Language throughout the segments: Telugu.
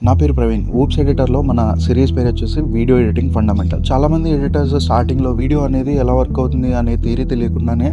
నా పేరు ప్రవీణ్. ఊప్స్ ఎడిటర్లో మన సిరీస్ పేరు వచ్చేసి వీడియో ఎడిటింగ్ ఫండమెంటల్. చాలామంది ఎడిటర్స్ స్టార్టింగ్లో వీడియో అనేది ఎలా వర్క్ అవుతుంది అనే థియరీ తెలియకుండానే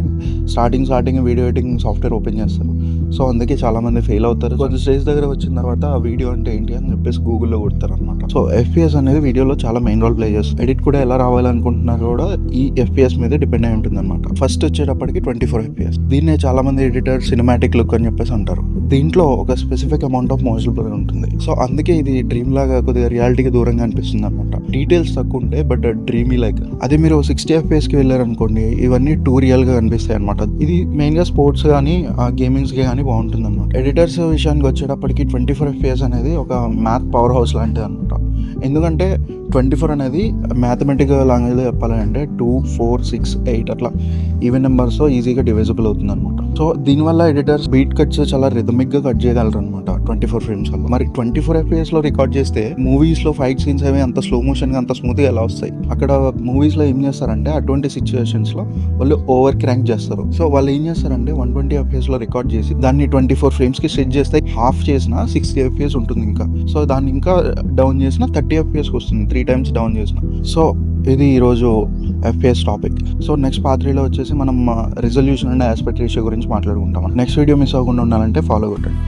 starting video editing software open చేస్తారు. సో అందుకే చాలామంది ఫెయిల్ అవుతారు. కొంచెం స్టేజ్ దగ్గర వచ్చిన తర్వాత ఆ వీడియో అంటే ఏంటి అని చెప్పేసి గూగుల్లో కొడతారు అనమాట. సో FPS అనేది వీడియోలో చాలా మెయిన్ రోల్ ప్లే చేస్తుంది. ఎడిట్ కూడా ఎలా రావాలనుకుంటున్నా కూడా ఈ FPS మీద డిపెండ్ అయి ఉంటుంది అనమాట. ఫస్ట్ వచ్చేటప్పటికి 24 FPS. దీన్నే చాలా మంది ఎడిటర్ సినిమాటిక్ లుక్ అని చెప్పేసి అంటారు. దీంట్లో ఒక specific amount of motion blur ఉంటుంది. సో అందుకే ఇది డ్రీమ్ లాగా కొద్దిగా రియాలిటీకి దూరంగా అనిపిస్తుంది అనమాట. డీటెయిల్స్ తక్కువ ఉంటాయి బట్ డ్రీమీ లైక్. అదే మీరు 60 FPS కి వెళ్ళారనుకోండి, ఇవన్నీ టూ రియల్ గా కనిపిస్తాయి అనమాట. ఇది మెయిన్ గా స్పోర్ట్స్ కానీ గేమింగ్స్ కి కానీ బాగుంటుంది అనమాట. ఎడిటర్స్ విషయానికి వచ్చేటప్పటికి 24 FPS అనేది ఒక మ్యాథ్ పవర్ హౌస్ లాంటిది అనమాట. ఎందుకంటే 24 అనేది మ్యాథమెటికల్ లాంగ్వేజ్లో చెప్పాలంటే 2, 4, 6, 8 అట్లా ఈవెన్ నెంబర్స్ ఈజీగా డివైజబుల్ అవుతుంది అనమాట. సో దీనివల్ల ఎడిటర్స్ బీట్ కట్స్ చాలా రిథమిక్ గా కట్ చేయగలరు అనమాట 24 ఫ్రేమ్స్ వల్ల. మరి 24 FPS లో రికార్డ్ చేస్తే మూవీస్ లో ఫైట్ సీన్స్ అవి అంత స్లో మోషన్ గా అంత స్మూత్ గా ఎలా వస్తాయి? అక్కడ మూవీస్ లో ఏం చేస్తారంటే అటువంటి సిచ్యువేషన్స్ లో వాళ్ళు ఓవర్ క్రాంక్ చేస్తారు. సో వాళ్ళు ఏం చేస్తారంటే 120 FPS లో రికార్డ్ చేసి దాన్ని 24 ఫ్రేమ్స్ కి సెట్ చేస్తే హాఫ్ చేసిన 60 FPS ఉంటుంది ఇంకా. సో దాన్ని ఇంకా డౌన్ చేసిన 30 FPS వస్తుంది, 3 times డౌన్ చేసిన. సో ఇది ఈరోజు FPS topic. So next part 3లో వచ్చేసి మనం రిజల్యూషన్ అండ్ ఆస్పెక్ట్ రేషియో గురించి మాట్లాడుకుంటాం. నెక్స్ట్ వీడియో మిస్ అవ్వకుండా ఉండాలంటే ఫాలో కొట్టండి.